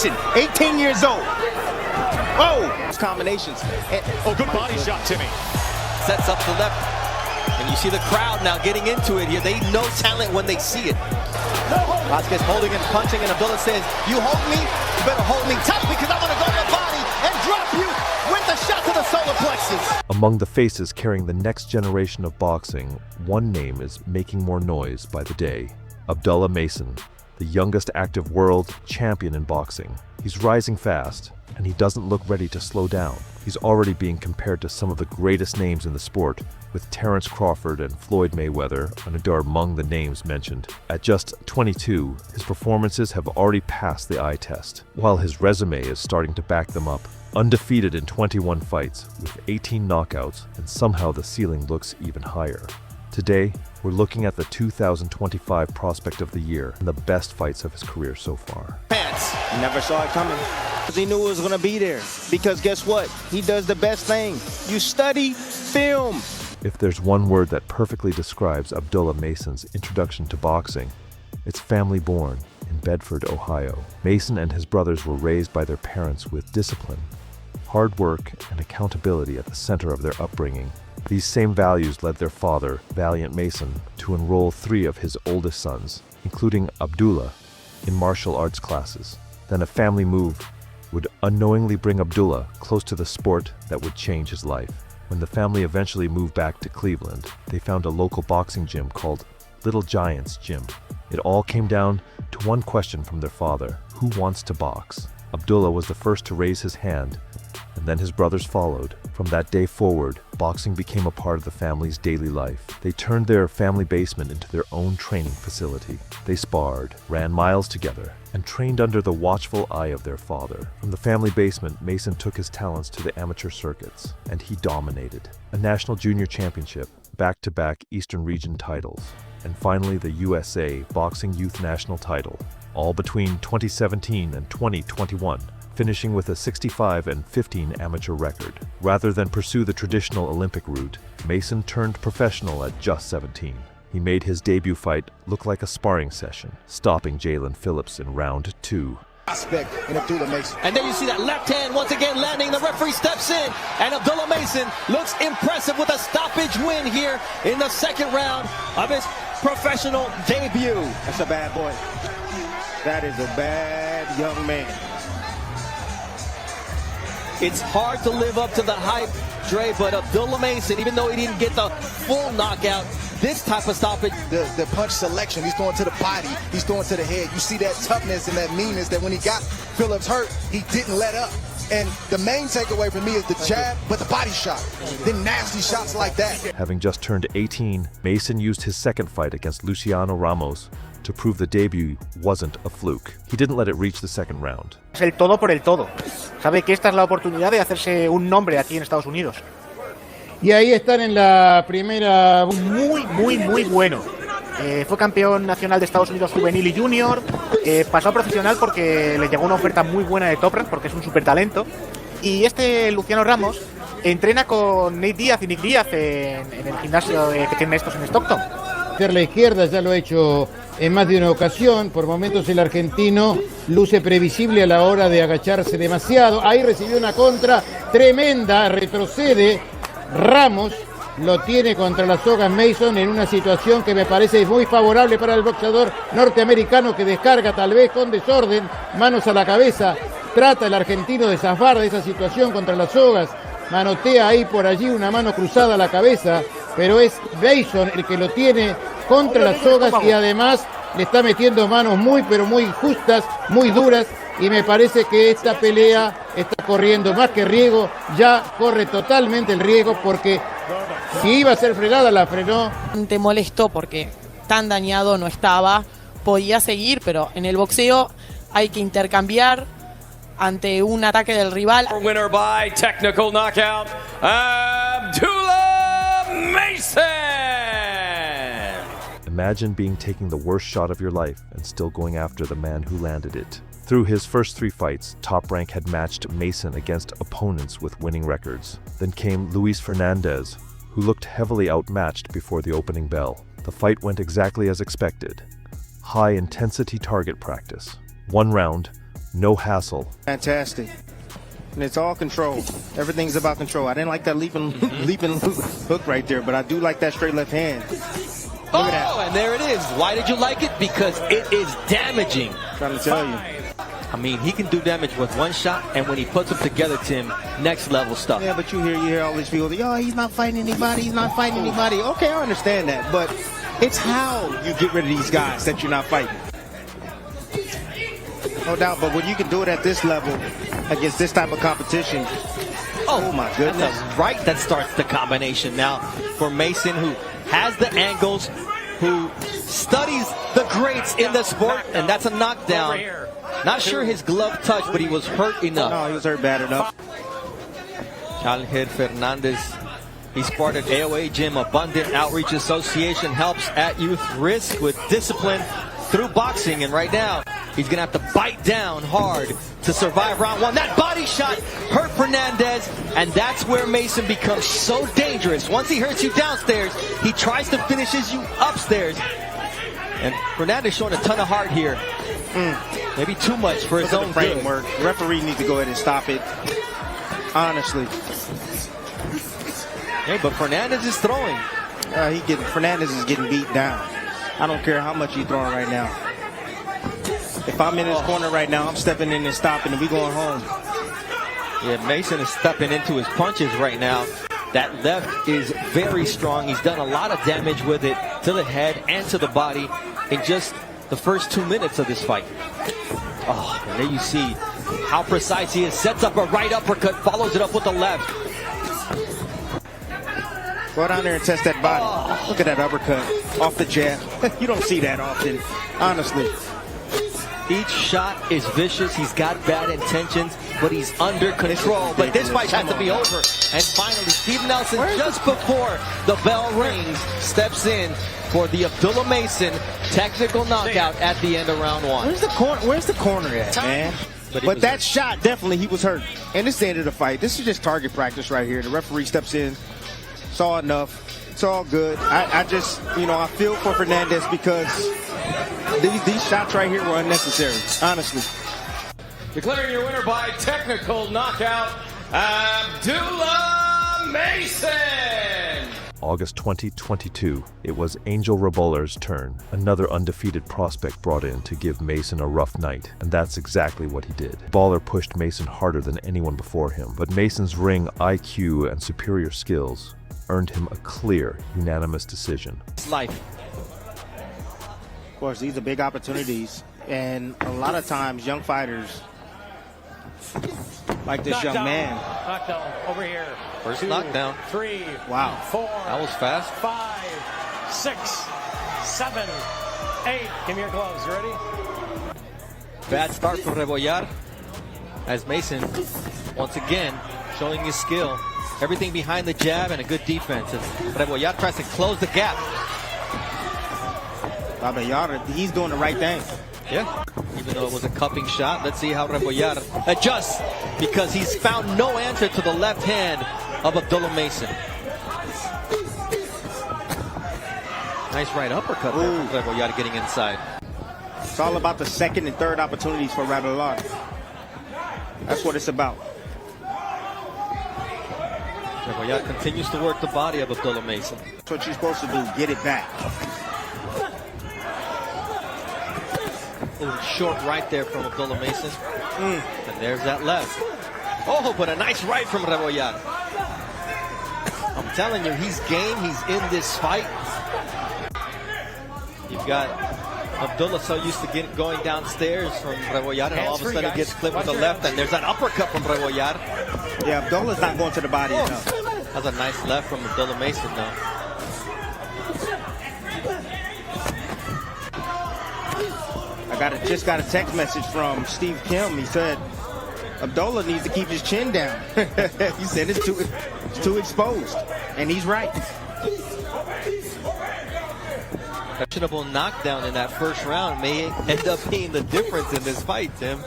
Mason, 18 years old. Oh, combinations. Oh, good body shot, Timmy. Sets up the left. And you see the crowd now getting into it here. They know talent when they see it. Vasquez holding and punching, and Abdullah says, you hold me, you better hold me tough because I'm going to go to the body and drop you with the shot to the solar plexus. Among the faces carrying the next generation of boxing, one name is making more noise by the day. Abdullah Mason, the youngest active world champion in boxing. He's rising fast, and he doesn't look ready to slow down. He's already being compared to some of the greatest names in the sport, with Terence Crawford and Floyd Mayweather among the names mentioned. At just 22, his performances have already passed the eye test, while his resume is starting to back them up. Undefeated in 21 fights, with 18 knockouts, and somehow the ceiling looks even higher. Today, we're looking at the 2025 Prospect of the Year and the best fights of his career so far. Pants. Never saw it coming. He knew it was going to be there. Because guess what? He does the best thing. You study film. If there's one word that perfectly describes Abdullah Mason's introduction to boxing, it's family born in Bedford, Ohio. Mason and his brothers were raised by their parents with discipline, hard work, and accountability at the center of their upbringing. These same values led their father, Valiant Mason, to enroll 3 of his oldest sons, including Abdullah, in martial arts classes. Then a family move would unknowingly bring Abdullah close to the sport that would change his life. When the family eventually moved back to Cleveland, they found a local boxing gym called Little Giants Gym. It all came down to one question from their father: who wants to box? Abdullah was the first to raise his hand, and then his brothers followed. From that day forward, boxing became a part of the family's daily life. They turned their family basement into their own training facility. They sparred, ran miles together, and trained under the watchful eye of their father. From the family basement, Mason took his talents to the amateur circuits, and he dominated. A national junior championship, back-to-back Eastern Region titles, and finally the USA Boxing Youth National title, all between 2017 and 2021. Finishing with a 65-15 amateur record. Rather than pursue the traditional Olympic route, Mason turned professional at just 17. He made his debut fight look like a sparring session, stopping Jalen Phillips in round 2. And Abdullah Mason. And then you see that left hand once again landing. The referee steps in, and Abdullah Mason looks impressive with a stoppage win here in the second round of his professional debut. That's a bad boy. That is a bad young man. It's hard to live up to the hype, Dre, but Abdullah Mason, even though he didn't get the full knockout, this type of stoppage. The punch selection, he's going to the body, he's going to the head. You see that toughness and that meanness that when he got Phillips hurt, he didn't let up. And the main takeaway for me is the jab, but the body shot. The nasty shots like that. Having just turned 18, Mason used his second fight against Luciano Ramos to prove the debut wasn't a fluke. He didn't let it reach the second round. Es el todo por el todo. Sabe que esta es la oportunidad de hacerse un nombre aquí en Estados Unidos. Y ahí están en la primera. Muy bueno. Fue campeón nacional de Estados Unidos juvenil y junior. Pasó a profesional porque le llegó una oferta muy buena de Top Rank, porque es un súper talento. Y Luciano Ramos entrena con Nate Díaz y Nick Díaz en el gimnasio que tienen estos en Stockton. La izquierda ya lo ha hecho en más de una ocasión. Por momentos el argentino luce previsible a la hora de agacharse demasiado. Ahí recibió una contra tremenda, retrocede. Ramos lo tiene contra las sogas Mason en una situación que me parece muy favorable para el boxeador norteamericano, que descarga tal vez con desorden, manos a la cabeza. Trata el argentino de zafar de esa situación contra las sogas. Manotea ahí por allí una mano cruzada a la cabeza, pero es Mason el que lo tiene contra las sogas y además le está metiendo manos muy justas, muy duras, y me parece que esta pelea está corriendo más que riesgo, ya corre totalmente el riesgo, porque si iba a ser frenada la frenó. Te molestó porque tan dañado no estaba, podía seguir, pero en el boxeo hay que intercambiar ante un ataque del rival. Winner by technical knockout, Abdullah Mason. Imagine taking the worst shot of your life and still going after the man who landed it. Through his first 3 fights, Top Rank had matched Mason against opponents with winning records. Then came Luis Fernandez, who looked heavily outmatched before the opening bell. The fight went exactly as expected. High-intensity target practice. One round, No hassle. Fantastic. And it's all control. Everything's about control. I didn't like that leaping hook right there, but I do like that straight left hand. Look at that. And there it is. Why did you like it? Because it is damaging. Trying to tell you. I mean, he can do damage with one shot, and when he puts them together, Tim, next level stuff. Yeah, but you hear all these people, oh, he's not fighting anybody, he's not fighting anybody. Okay, I understand that, but it's how you get rid of these guys that you're not fighting. No doubt, but when you can do it at this level against this type of competition, oh my goodness. That's right that starts the combination. Now, for Mason, who has the angles, who studies the greats in the sport, and that's a knockdown. Not sure his glove touched, but he was hurt enough. No, he was hurt bad enough. HEIR Fernandez, he sparred at AOA Gym. Abundant Outreach Association helps at youth risk with discipline through boxing. And right now, he's going to have to bite down hard to survive round one. That body shot hurt Fernandez, and that's where Mason becomes so dangerous. Once he hurts you downstairs, he tries to finish you upstairs. And Fernandez showing a ton of heart here. Maybe too much for his own framework. The referee needs to go ahead and stop it. Honestly. Hey, but Fernandez is throwing. Fernandez is getting beat down. I don't care how much he's throwing right now. If I'm in his corner right now, I'm stepping in and stopping, and we going home. Yeah, Mason is stepping into his punches right now. That left is very strong. He's done a lot of damage with it to the head and to the body in just the first 2 minutes of this fight. Oh, and there you see how precise he is. Sets up a right uppercut, follows it up with the left. Go down there and test that body. Look at that uppercut off the jab. You don't see that often, honestly. Each shot is vicious. He's got bad intentions, but he's under control. But this fight has to be over. And finally, Steve Nelson, just before the bell rings, steps in for the Abdullah Mason technical knockout at the end of round one. Where's the corner at, man? But that shot, definitely, he was hurt. And this is the end of the fight. This is just target practice right here. The referee steps in, saw enough. It's all good. I just, I feel for Fernandez because these shots right here were unnecessary, honestly. Declaring your winner by technical knockout, Abdullah Mason. August 2022, it was Angel Reboller's turn, another undefeated prospect brought in to give Mason a rough night, and that's exactly what he did. Baller pushed Mason harder than anyone before him, but Mason's ring IQ and superior skills earned him a clear, unanimous decision. It's life. Of course, these are big opportunities, and a lot of times young fighters like this young man. Knockdown over here. First knockdown. 3. Wow. 4. That was fast. 5, 6, 7, 8. Give me your gloves. You ready? Bad start for Rebollar as Mason, once again, showing his skill. Everything behind the jab and a good defense. As Rebollar tries to close the gap. Rebollar, he's doing the right thing. Yeah, even though it was a cupping shot. Let's see how Rebollar adjusts, because he's found no answer to the left hand of Abdullah Mason. Nice right uppercut there from Rebollar getting inside. It's all about the second and third opportunities for Rebollar. That's what it's about. Rebollar continues to work the body of Abdullah Mason. That's what you're supposed to do, get it back. A little short right there from Abdullah Mason. And there's that left. Oh, but a nice right from Rebollar. I'm telling you, he's game. He's in this fight. You've got Abdullah so used to going downstairs from Rebollar, and all of a sudden he gets clipped with the left, and there's that uppercut from Rebollar. Yeah, Abdullah's not going to the body enough. That's a nice left from Abdullah Mason, though. Just got a text message from Steve Kim. He said Abdullah needs to keep his chin down. He said it's too exposed, and he's right. Questionable knockdown in that first round may end up being the difference in this fight, Tim.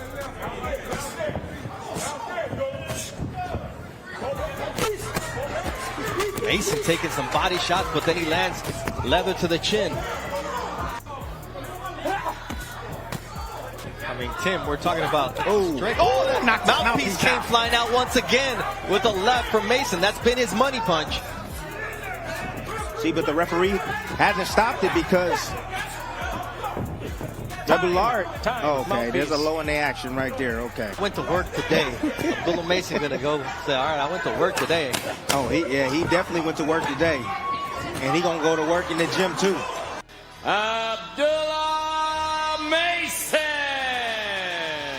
Mason taking some body shots, but then he lands leather to the chin. I mean, Tim, we're talking about that mouthpiece came flying out once again with a left from Mason. That's been his money punch. See, but the referee hasn't stopped it because Abdullah. Oh, okay, there's a low in the action right there. Okay. Went to work today. Abdullah Mason gonna go say, all right, I went to work today. Oh, he definitely went to work today, and he gonna go to work in the gym too. Abdullah Mason.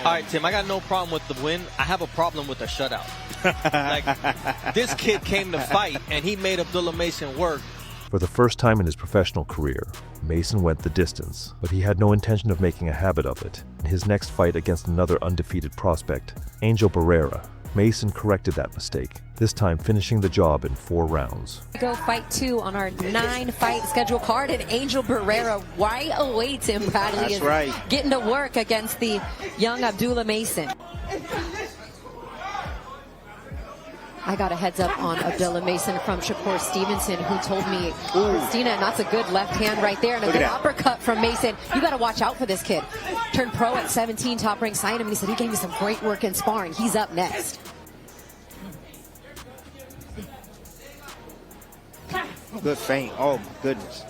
All right, Tim, I got no problem with the win. I have a problem with the shutout. Like, this kid came to fight, and he made Abdullah Mason work. For the first time in his professional career, Mason went the distance, but he had no intention of making a habit of it. In his next fight against another undefeated prospect, Angel Barrera, Mason corrected that mistake, this time finishing the job in 4 rounds. Go fight 2 on our 9-fight schedule card, and Angel Barrera right away, Tim Bradley is getting to work against the young Abdullah Mason. I got a heads up on Abdullah Mason from Shakur Stevenson, who told me, Christina, and that's a good left hand right there, and a good uppercut from Mason. You got to watch out for this kid. Turned pro at 17, top rank, signed him, and he said he gave me some great work in sparring. He's up next. Good feint. Oh, my goodness.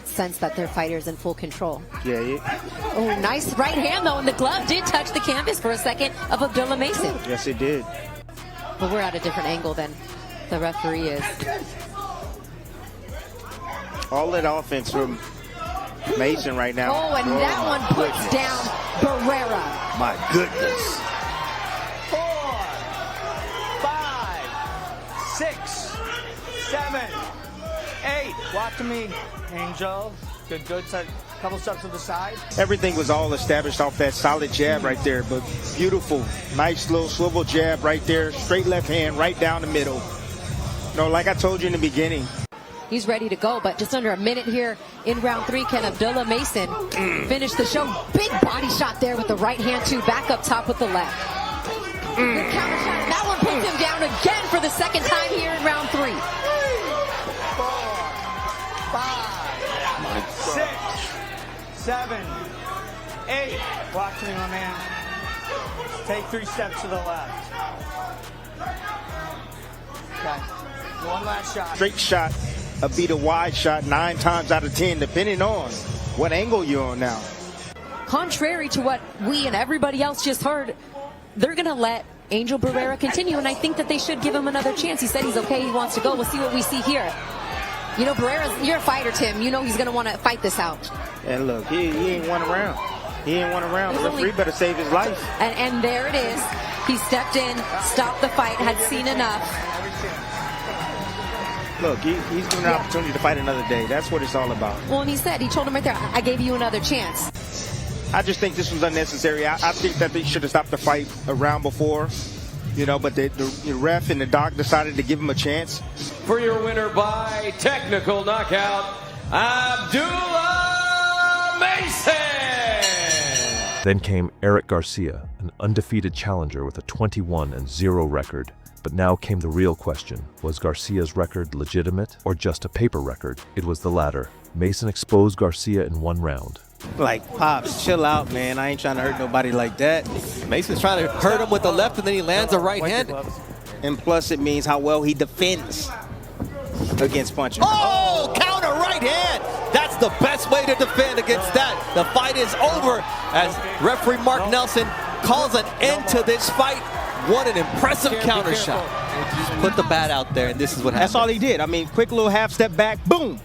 Sense that their fighter's in full control. Yeah. Oh, nice right hand, though, and the glove did touch the canvas for a second of Abdullah Mason. Yes, it did. But we're at a different angle than the referee is. All that offense from Mason right now. Oh, and that one puts down Barrera. My goodness. 4, 5, 6, 7, 8. Watch me, Angel. Good. Couple steps to the side. Everything was all established off that solid jab right there, but beautiful, nice little swivel jab right there, straight left hand right down the middle. Like I told you in the beginning. He's ready to go, but just under a minute here in round 3. Can Abdullah Mason finish the show? Big body shot there with the right hand, too. Back up top with the left. Good counter shot. That one puts him down again for the second time here in round 3. 4, 5, 6, 7, 8. Watch me, my man. Take 3 steps to the left. Okay. One last shot. Straight shot, beat a wide shot 9 times out of 10, depending on what angle you're on now. Contrary to what we and everybody else just heard, they're going to let Angel Barrera continue, and I think that they should give him another chance. He said he's okay, he wants to go. We'll see what we see here. Barrera's, you're a fighter, Tim. He's going to want to fight this out. And look, he ain't won a round. The referee better save his life. And there it is. He stepped in, stopped the fight, had seen enough. Look, he's given an opportunity to fight another day. That's what it's all about. Well, and he told him right there, I gave you another chance. I just think this was unnecessary. I think that they should have stopped the fight a round before. But the ref and the doc decided to give him a chance. For your winner by technical knockout, Abdullah Mason. Then came Eric Garcia, an undefeated challenger with a 21-0 record. But now came the real question. Was Garcia's record legitimate or just a paper record? It was the latter. Mason exposed Garcia in 1 round. Pops, chill out, man. I ain't trying to hurt nobody like that. Mason's trying to hurt him with the left, and then he lands a right hand. And plus, it means how well he defends against punching. Oh, counter right hand. That's the best way to defend against that. The fight is over as referee Mark Nelson calls an end to this fight. What an impressive counter shot. Just put the bat out there, and this is what happened. That's all he did. Quick little half step back, boom.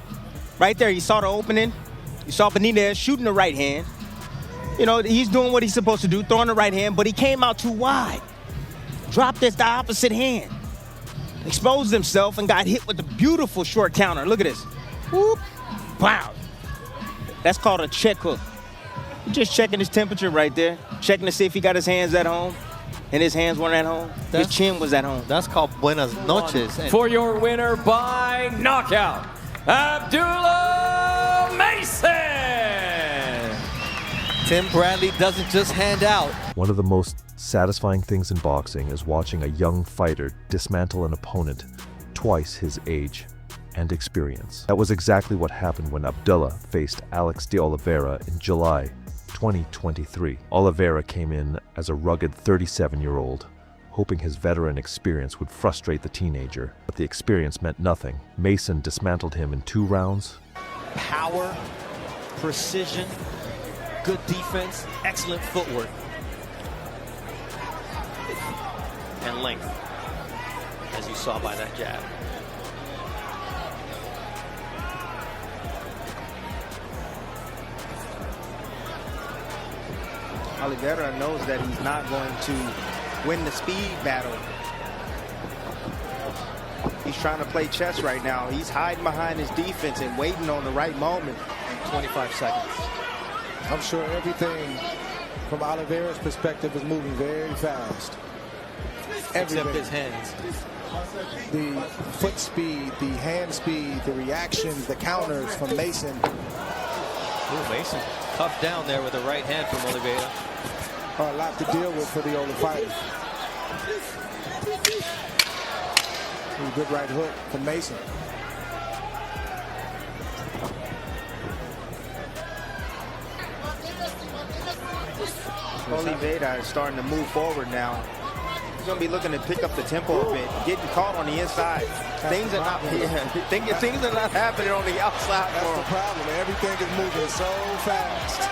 Right there, you saw the opening. You saw Benitez shooting the right hand. He's doing what he's supposed to do, throwing the right hand, but he came out too wide. Dropped the opposite hand. Exposed himself and got hit with a beautiful short counter. Look at this. Whoop. Wow. That's called a check hook. Just checking his temperature right there. Checking to see if he got his hands at home. And his hands weren't at home. His chin was at home. That's called buenas noches. For your winner by knockout, Abdullah Mason. Tim Bradley doesn't just hand out. One of the most satisfying things in boxing is watching a young fighter dismantle an opponent twice his age and experience. That was exactly what happened when Abdullah faced Alex de Oliveira in July 2023. Oliveira came in as a rugged 37-year-old, hoping his veteran experience would frustrate the teenager, but the experience meant nothing. Mason dismantled him in 2 rounds. Power, precision, good defense, excellent footwork, and length, as you saw by that jab. Oliveira knows that he's not going to win the speed battle. He's trying to play chess right now. He's hiding behind his defense and waiting on the right moment. 25 seconds. I'm sure everything from Oliveira's perspective is moving very fast. Except his hands. The foot speed, the hand speed, the reactions, the counters from Mason. Ooh, Mason toughed down there with the right hand from Oliveira. A lot to deal with for the older fighter. Ooh, good right hook from Mason. Oliveira is starting to move forward now. He's going to be looking to pick up the tempo a bit, getting caught on the inside. Things are not happening on the outside. That's the problem. Everything is moving so fast.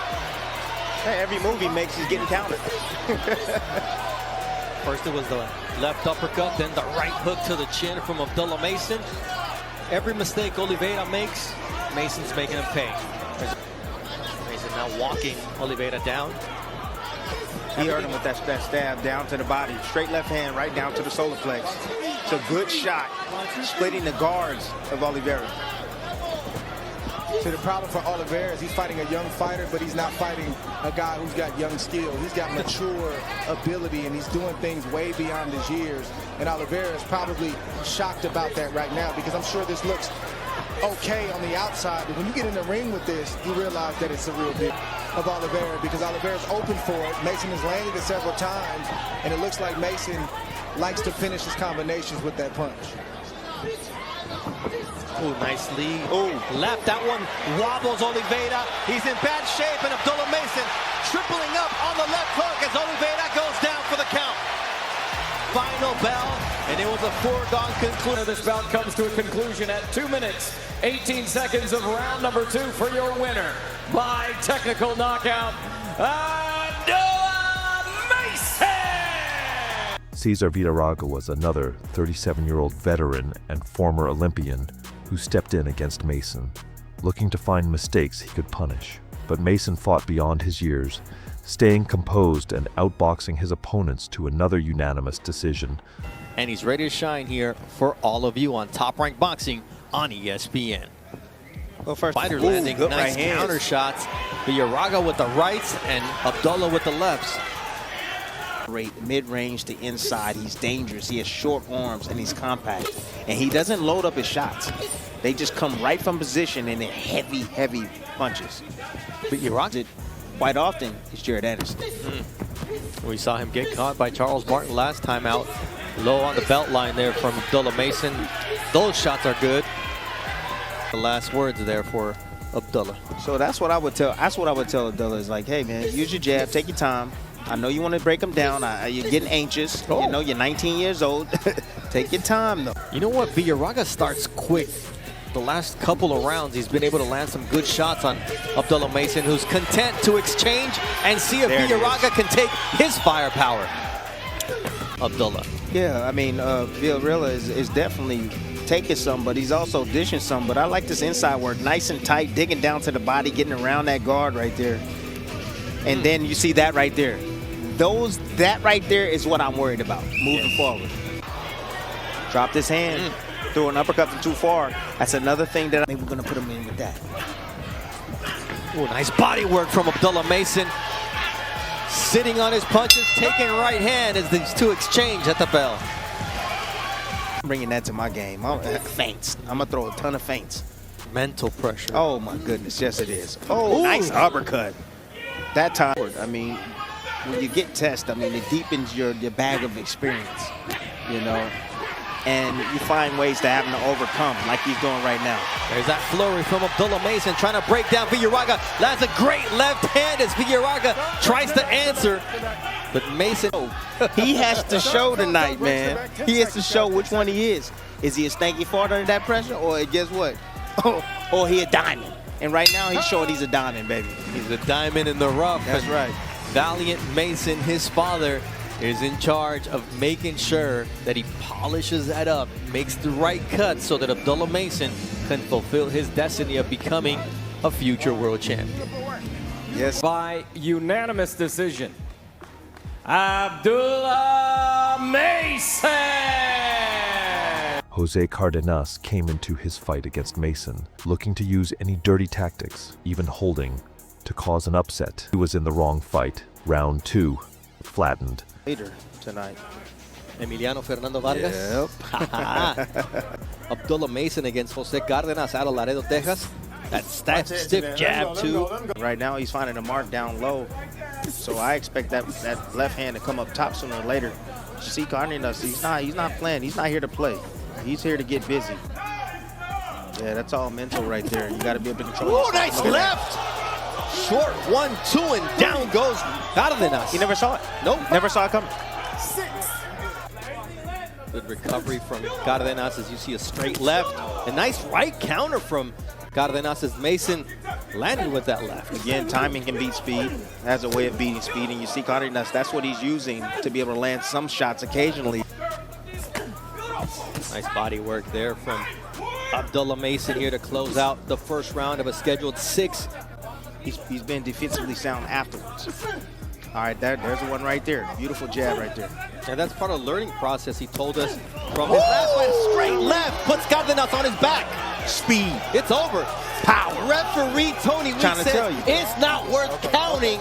Hey, every move he makes is getting countered. First it was the left uppercut, then the right hook to the chin from Abdullah Mason. Every mistake Oliveira makes, Mason's making him pay. Mason now walking Oliveira down. He hurt him with that stab down to the body. Straight left hand right down to the solar plex. It's a good shot, splitting the guards of Oliveira. See, the problem for Oliveira is he's fighting a young fighter, but he's not fighting a guy who's got young skill. He's got mature ability, and he's doing things way beyond his years. And Oliveira is probably shocked about that right now, because I'm sure this looks okay on the outside, but when you get in the ring with this, you realize that it's a real deal of Oliveira, because Oliveira's open for it. Mason has landed it several times, and it looks like Mason likes to finish his combinations with that punch. Ooh, nice lead. Ooh, left. That one wobbles Oliveira. He's in bad shape, and Abdullah Mason tripling up on the left hook as Oliveira goes down for the count. Final bell, and it was a foregone conclusion. This bout comes to a conclusion at 2 minutes, 18 seconds of round number 2 for your winner by technical knockout, Abdullah Mason! Cesar Villaraga was another 37-year-old veteran and former Olympian who stepped in against Mason, looking to find mistakes he could punish. But Mason fought beyond his years, staying composed and outboxing his opponents to another unanimous decision. And he's ready to shine here for all of you on Top Rank Boxing on ESPN. Well, first, fighter landing good nice right counter shots. Villaraga with the rights and Abdullah with the lefts. Mid-range to inside, he's dangerous. He has short arms and he's compact, and he doesn't load up his shots. They just come right from position, and they're heavy, heavy punches. But Villaraga, quite often, is Jared Anderson. We saw him get caught by Charles Martin last time out, low on the belt line there from Abdullah Mason. Those shots are good. The last words there for Abdullah. So that's what I would tell. That's what I would tell Abdullah, is like, hey man, use your jab, take your time. I know you want to break them down. You're getting anxious. Oh. You know, you're 19 years old. Take your time, though. You know what? Villaraga starts quick. The last couple of rounds, he's been able to land some good shots on Abdullah Mason, who's content to exchange and see if Villaraga can take his firepower. Abdullah. Yeah, I mean, Villaraga is definitely taking some, but he's also dishing some. But I like this inside work. Nice and tight, digging down to the body, getting around that guard right there. And then you see that right there. That right there is what I'm worried about moving forward. Dropped his hand, threw an uppercut from too far. That's another thing that maybe we're going to put him in with that. Ooh, nice body work from Abdullah Mason. Sitting on his punches, taking right hand as these two exchange at the bell. I'm bringing that to my game. Feints. I'm going to throw a ton of feints. Mental pressure. Oh, my goodness. Yes, it is. Oh, nice uppercut. That time, I mean, when you get tested, I mean, it deepens your bag of experience, you know. and you find ways to have him to overcome like he's doing right now. There's that flurry from Abdullah Mason trying to break down Villarraga. That's a great left hand as Villarraga tries to answer. But Mason, he has to show tonight, man. He has to show which one he is. Is he a stanky fart under that pressure, or guess what? Or he a diamond. And right now he's showing he's a diamond, baby. He's a diamond in the rough. That's right. Valiant Mason, his father, is in charge of making sure that he polishes that up, makes the right cut so that Abdullah Mason can fulfill his destiny of becoming a future world champion. Yes. By unanimous decision, Abdullah Mason! Jose Cardenas came into his fight against Mason, looking to use any dirty tactics, even holding, to cause an upset. He was in the wrong fight. Round 2, flattened. Later tonight. Emiliano Fernando Vargas. Yep. Abdullah Mason against Jose Cardenas out of Laredo, Texas. That stiff jab too. Right now he's finding a mark down low. So I expect that left hand to come up top sooner or later. You see Cardenas, he's not playing. He's not here to play. He's here to get busy. Yeah, that's all mental right there. You got to be able to control. Oh, nice left. Short 1-2 and down goes Cardenas. He never saw it. Nope. Never saw it coming. Good recovery from Cardenas as you see a straight left. A nice right counter from Cardenas as Mason landed with that left. Again, timing can beat speed. Has a way of beating speed, and you see Cardenas, that's what he's using to be able to land some shots occasionally. Nice body work there from Abdullah Mason here to close out the first round of a scheduled 6. He's been defensively sound afterwards. All right, there's the one right there. Beautiful jab right there. And that's part of the learning process. He told us from his last fight, straight left, puts Cardenas on his back. Speed. It's over. Power. Referee Tony Weeks said it's not worth counting.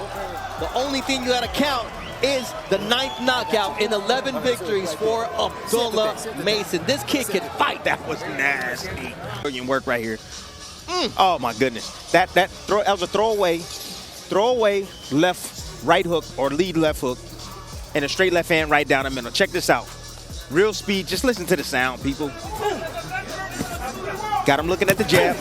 The only thing you got to count is the 9th knockout in 11 victories for Abdullah Mason. This kid can fight. That was nasty. Brilliant work right here. Oh my goodness. That was a throwaway left right hook or lead left hook and a straight left hand right down the middle. Check this out. Real speed. Just listen to the sound, people. Got him looking at the jab.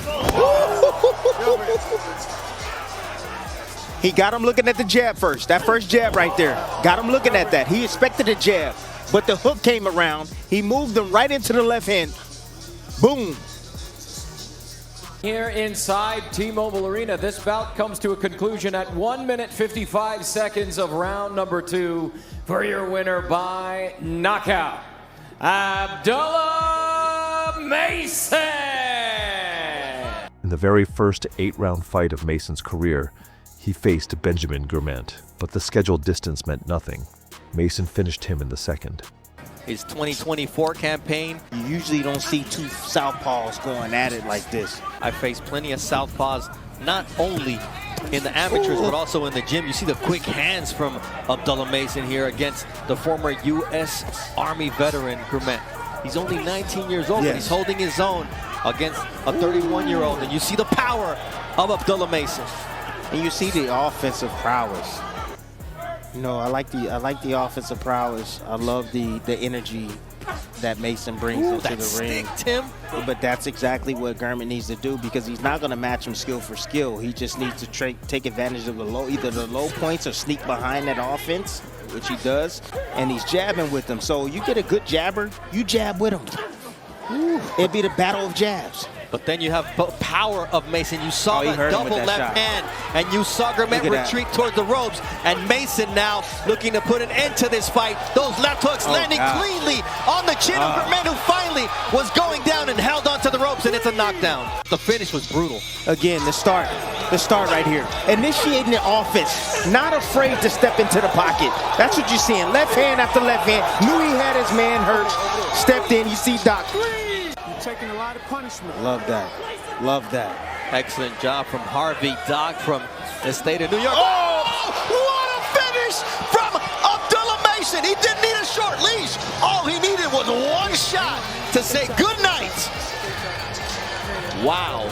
He got him looking at the jab first. That first jab right there. Got him looking at that. He expected a jab, but the hook came around. He moved him right into the left hand. Boom. Here inside T-Mobile Arena, this bout comes to a conclusion at 1 minute 55 seconds of round number 2 for your winner by knockout, Abdullah Mason. In the very first 8-round fight of Mason's career, he faced Benjamin Gourmet, but the scheduled distance meant nothing. Mason finished him in the second. His 2024 campaign. You usually don't see two southpaws going at it like this. I faced plenty of southpaws, not only in the amateurs, but also in the gym. You see the quick hands from Abdullah Mason here against the former U.S. Army veteran Gourmet. He's only 19 years old, but he's holding his own against a 31-year-old. And you see the power of Abdullah Mason. And you see the offensive prowess. You know, I like the offensive prowess. I love the energy that Mason brings into the ring. Tim. But that's exactly what Gourmet needs to do, because he's not going to match him skill for skill. He just needs to take advantage of either the low points or sneak behind that offense, which he does, and he's jabbing with them. So you get a good jabber, you jab with him. It'd be the battle of jabs. But then you have power of Mason. You saw that double left hand, and you saw Gourmet retreat towards the ropes. And Mason now looking to put an end to this fight. Those left hooks landing cleanly on the chin of Gourmet, who finally was going down and held onto the ropes, and it's a knockdown. The finish was brutal. Again, the start right here. Initiating the offense, not afraid to step into the pocket. That's what you're seeing. Left hand after left hand. Knew he had his man hurt. Stepped in. You see Doc. Taking a lot of punishment. Love that. Love that. Excellent job from Harvey Doc from the state of New York. Oh! What a finish from Abdullah Mason. He didn't need a short leash. All he needed was one shot to say good night. Wow.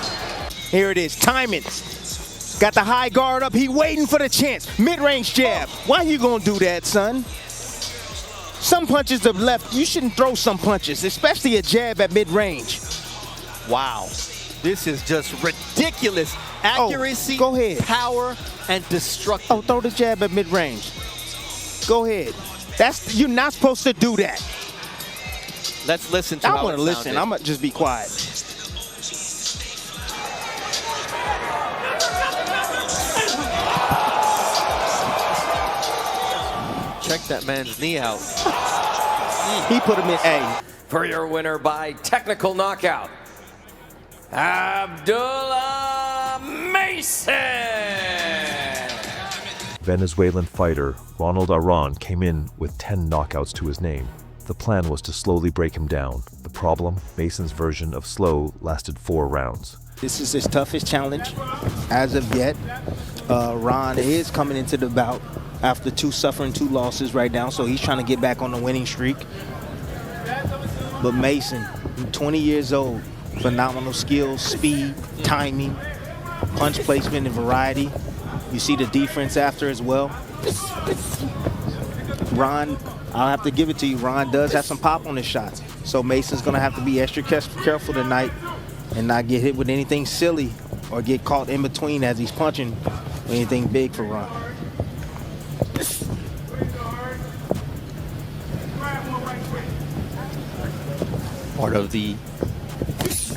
Here it is. Timing. Got the high guard up. He waiting for the chance. Mid-range jab. Why you gonna do that, son? Some punches to the left, you shouldn't throw some punches, especially a jab at mid-range. Wow. This is just ridiculous. Accuracy, go ahead. Power, and destruction. Oh, throw the jab at mid-range. Go ahead. You're not supposed to do that. Let's listen to I how want it to listen. sounded. I'm going to just be quiet. Check that man's knee out. He put him in A. For your winner by technical knockout, Abdullah Mason. Venezuelan fighter Ronald Aran came in with 10 knockouts to his name. The plan was to slowly break him down. The problem, Mason's version of slow lasted 4 rounds. This is his toughest challenge as of yet. Ron is coming into the bout after suffering 2 losses right now, so he's trying to get back on the winning streak. But Mason, 20 years old, phenomenal skills, speed, timing, punch placement, and variety. You see the defense after as well. Ron, I'll have to give it to you, Ron does have some pop on his shots. So Mason's going to have to be extra careful tonight and not get hit with anything silly or get caught in between as he's punching anything big for Ron. Part of the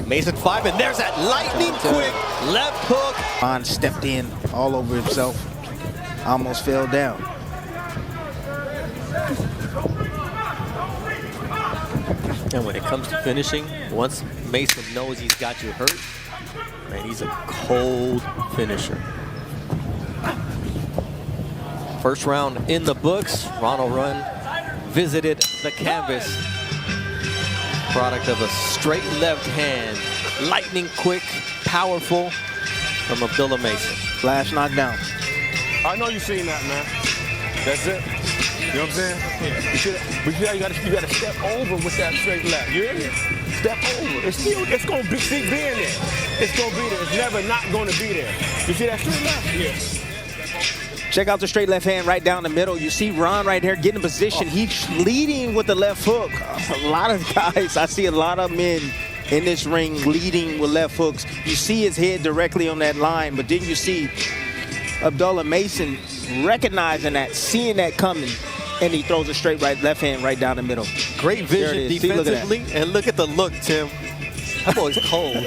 Mason 5, and there's that lightning quick left hook. Ron stepped in all over himself, almost fell down. And when it comes to finishing, once Mason knows he's got you hurt, man, he's a cold finisher. First round in the books. Ronald Run visited the canvas. Product of a straight left hand, lightning quick, powerful from Abdullah Mason. Flash knockdown. I know you've seen that, man. That's it. You know what I'm saying? Yeah. But you gotta step over with that straight left. You hear me? Step over. It's gonna be being there. It's gonna be there. It's never not gonna be there. You see that straight left? Yeah. Check out the straight left hand right down the middle. You see Ron right here getting in position. He's leading with the left hook. A lot of guys, I see a lot of men in this ring leading with left hooks. You see his head directly on that line, but then you see Abdullah Mason recognizing that, seeing that coming, and he throws a straight left hand right down the middle. Great vision defensively, and look at the look, Tim. That boy's cold.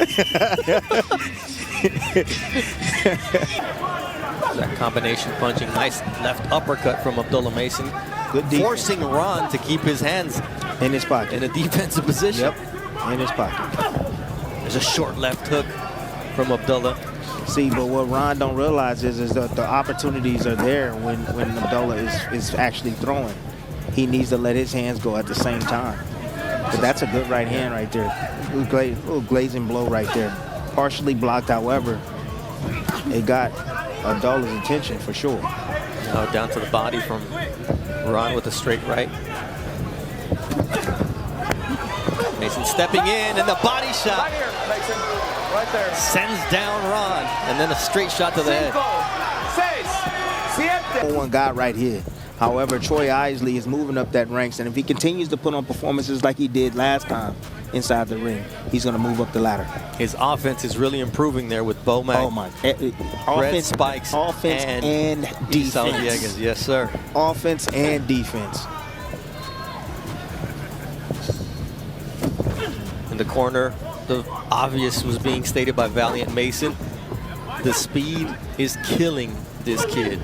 That combination punching, nice left uppercut from Abdullah Mason. Good defense. Forcing Ron to keep his hands in his pocket. In a defensive position. Yep, in his pocket. There's a short left hook from Abdullah. See, but what Ron don't realize is that the opportunities are there when Abdullah is actually throwing. He needs to let his hands go at the same time. But that's a good right hand right there. Little glazing blow right there. Partially blocked, however, it got Abdullah's attention for sure. Now down to the body from Ron with a straight right. Mason stepping in, and the body shot. Right here, Mason. Right there. Sends down Ron, and then a straight shot to the head. 1 guy right here. However, Troy Isley is moving up that ranks, and if he continues to put on performances like he did last time inside the ring, he's going to move up the ladder. His offense is really improving there with Bomac. Oh my! Red Spikes, offense and defense. Yes, sir. Offense and defense. In the corner, the obvious was being stated by Valiant Mason. The speed is killing this kid.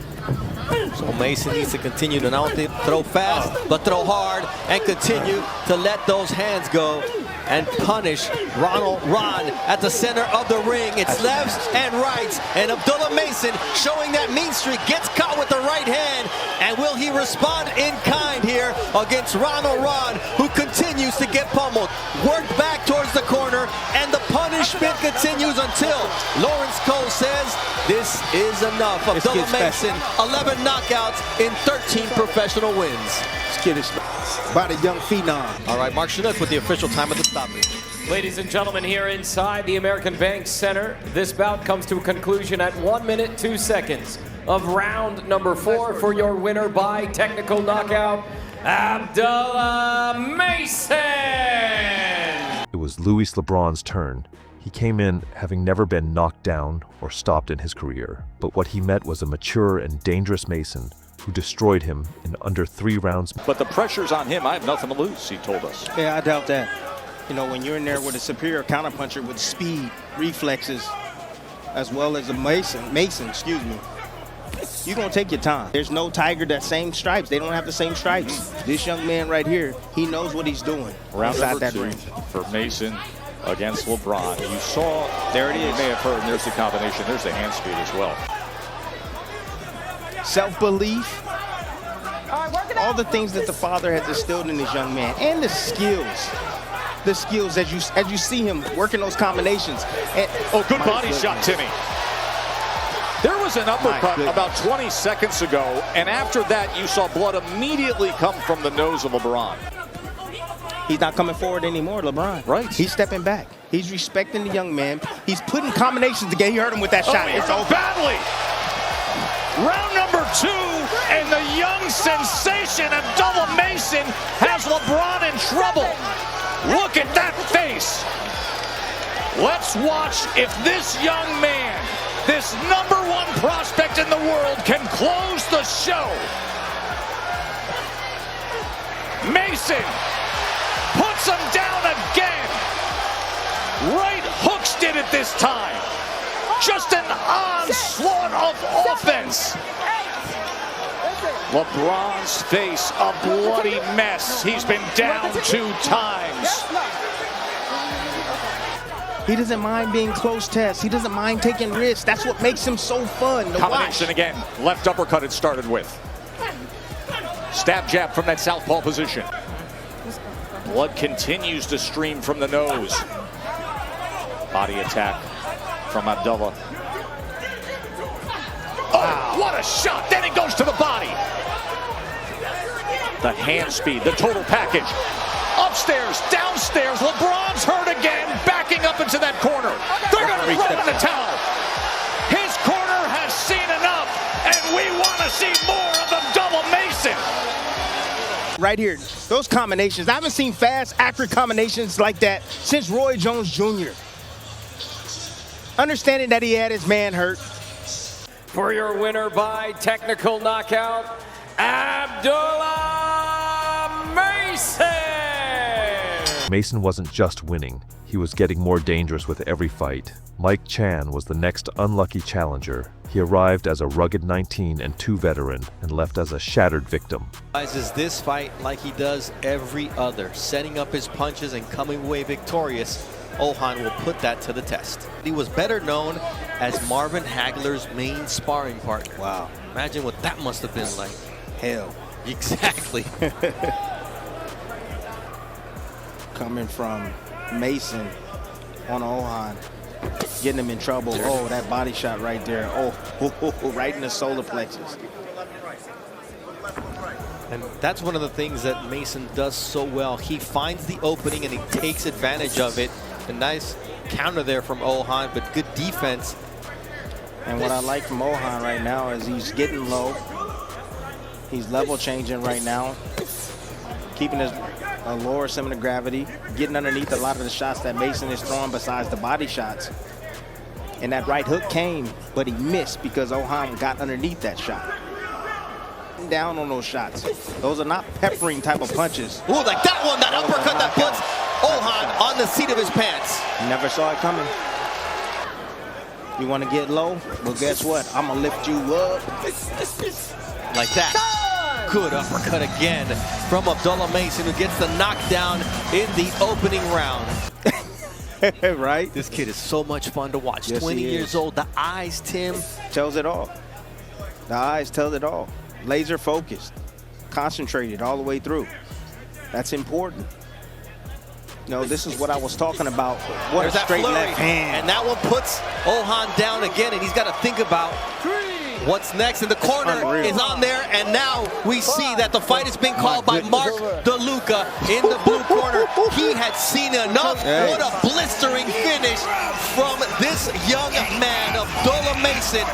So Mason needs to continue to not only throw fast, but throw hard and continue to let those hands go and punish Ron at the center of the ring. It's lefts and rights, and Abdullah Mason showing that mean streak, gets caught with the right hand, and will he respond in kind here against Ron, who continues to get pummeled. Worked back towards the corner, and the punishment continues until Lawrence Cole says this is enough. Abdullah Mason, 11 knockouts in 13 professional wins. This kid is by the young phenom. All right, Mark Chinook with the official time of the stoppage. Ladies and gentlemen, here inside the American Bank Center, this bout comes to a conclusion at 1 minute, 2 seconds of round number 4 for your winner by technical knockout, Abdullah Mason. It was Luis LeBron's turn. He came in having never been knocked down or stopped in his career, but what he met was a mature and dangerous Mason who destroyed him in under 3 rounds. But the pressure's on him. I have nothing to lose, he told us. Yeah, I doubt that. You know, when you're in there with a superior counterpuncher with speed, reflexes, as well as a Mason, excuse me, you're going to take your time. There's no Tiger that same stripes. They don't have the same stripes. This young man right here, he knows what he's doing outside that ring. For Mason against LeBron. You saw, there it is. You may have heard, and there's the combination. There's the hand speed as well. Self-belief. All the things that the father has instilled in this young man. And the skills. The skills as you see him working those combinations. And, good body shot, Timmy. There was an uppercut about 20 seconds ago, and after that you saw blood immediately come from the nose of LeBron. He's not coming forward anymore, LeBron. Right. He's stepping back. He's respecting the young man. He's putting combinations together. You heard him with that shot. It's over. Badly. Round number 2, and the young sensation Abdullah Mason has LeBron in trouble. Look at that face. Let's watch if this young man, this #1 prospect in the world, can close the show. Mason puts him down again. Right hooks did it this time. Just an onslaught of offense. LeBron's face a bloody mess. He's been down 2 times. He doesn't mind being close tests. He doesn't mind taking risks. That's what makes him so fun to Combination watch. again. Left uppercut it started with. Stab jab from that southpaw position. Blood continues to stream from the nose. Body attack from Abdullah. Oh, what a shot! Then it goes to the body. The hand speed, the total package. Upstairs, downstairs, LeBron's hurt again, backing up into that corner. They're going to throw in the towel. His corner has seen enough, and we want to see more of Abdullah Mason. Right here, those combinations. I haven't seen fast, accurate combinations like that since Roy Jones Jr. Understanding that he had his man hurt. For your winner by technical knockout, Abdullah Mason. Mason wasn't just winning, he was getting more dangerous with every fight. Mike Chan was the next unlucky challenger. He arrived as a rugged 19-2 veteran and left as a shattered victim. Is this fight like he does every other, setting up his punches and coming away victorious. Ohan will put that to the test. He was better known as Marvin Hagler's main sparring partner. Wow. Imagine what that must have been like. Hell. Exactly. Coming from Mason on Ohan, getting him in trouble. Oh, that body shot right there. Oh, right in the solar plexus. And that's one of the things that Mason does so well. He finds the opening and he takes advantage of it. A nice counter there from Ohan, but good defense. And what I like from Ohan right now is he's getting low. He's level changing right now. Keeping his lower center of gravity. Getting underneath a lot of the shots that Mason is throwing besides the body shots. And that right hook came, but he missed because Ohan got underneath that shot. Down on those shots. Those are not peppering type of punches. Ooh, like that one, that uppercut that puts Ohan on the seat of his pants. Never saw it coming. You want to get low? Well, guess what? I'm going to lift you up. Like that. Good uppercut again from Abdullah Mason, who gets the knockdown in the opening round. Right? This kid is so much fun to watch. Yes, 20 he years is. old. The eyes, Tim. Tells it all. The eyes tell it all. Laser focused. Concentrated all the way through. That's important. You know, this is what I was talking about. What There's a straight that flurry, left hand. and that one puts Ohan down again, and he's got to think about What's next in the corner is on there, and now we see that the fight is being called by Mark DeLuca in the blue corner. He had seen enough. What a blistering finish from this young man, Abdullah Mason.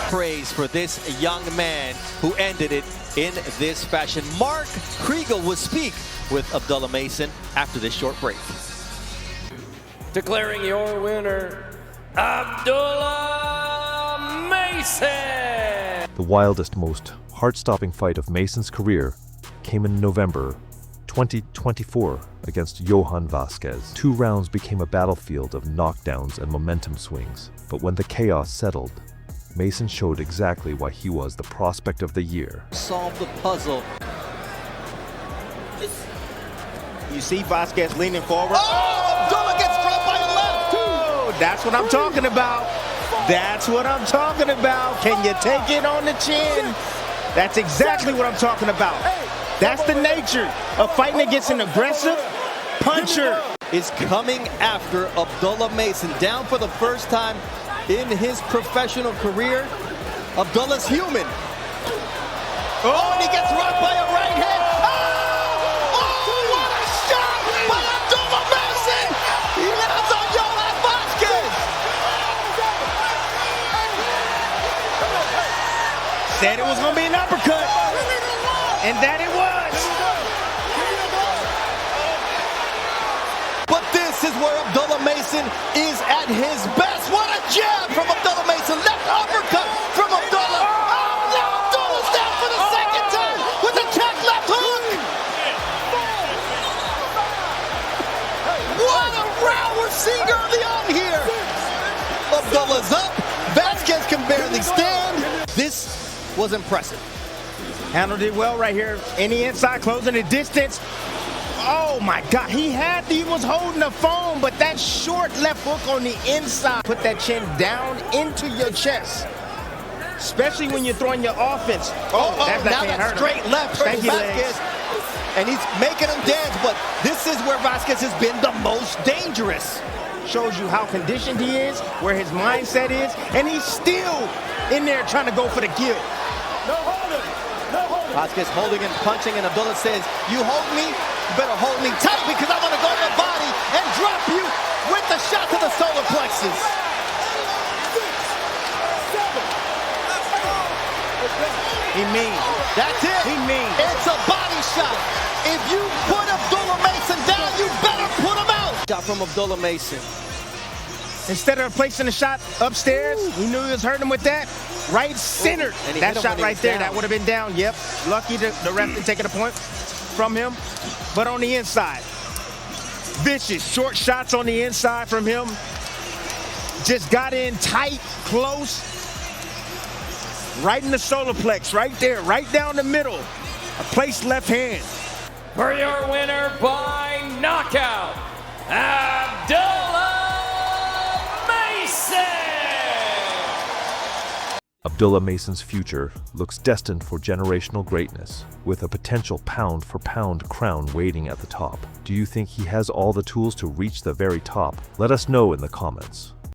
Praise for this young man who ended it in this fashion. Mark Kriegel will speak with Abdullah Mason after this short break. Declaring your winner, Abdullah Mason! The wildest, most heart-stopping fight of Mason's career came in November 2024 against Johan Vasquez. 2 rounds became a battlefield of knockdowns and momentum swings, but when the chaos settled, Mason showed exactly why he was the prospect of the year. Solve the puzzle. You see Vasquez leaning forward. Oh, Abdullah gets dropped by the left. Oh, that's what I'm talking about. That's what I'm talking about. Can you take it on the chin? That's exactly what I'm talking about. That's the nature of fighting against an aggressive puncher. Is coming after Abdullah Mason, down for the first time in his professional career. Abdullah's human. Oh, and he gets rocked by a right hand. Oh, what a shot by Abdullah Mason! He lands on Johan Vasquez. Said it was going to be an uppercut, and that it was. But this is where Abdullah Mason is at his best. What a jab from Abdullah Mason. Left uppercut from Abdullah. Oh, now Abdullah's down for the second time with a check left hook. What a round we're seeing early on here. Abdullah's up. Vasquez can barely stand. This was impressive. Handled it well right here. In the inside, closing the distance. Oh my God, he was holding the phone, but that short left hook on the inside. Put that chin down into your chest, especially when you're throwing your offense. Now that straight left from Vasquez, and he's making him dance, but this is where Vasquez has been the most dangerous. Shows you how conditioned he is, where his mindset is, and he's still in there trying to go for the kill. Vasquez holding and punching, and Abdullah says, you hold me, you better hold me tight because I'm going to go to the body and drop you with the shot to the solar plexus. He mean. That's it. He mean. It's a body shot. If you put Abdullah Mason down, you better put him out. Shot from Abdullah Mason. Instead of placing the shot upstairs, he knew he was hurting him with that. Right center. That shot right there, that would have been down. Yep. Lucky the ref didn't take it a point from him. But on the inside, vicious short shots on the inside from him. Just got in tight, close. Right in the solar plex, right there, right down the middle. A placed left hand. For your winner by knockout, Abdullah Mason! Abdullah Mason's future looks destined for generational greatness, with a potential pound-for-pound crown waiting at the top. Do you think he has all the tools to reach the very top? Let us know in the comments.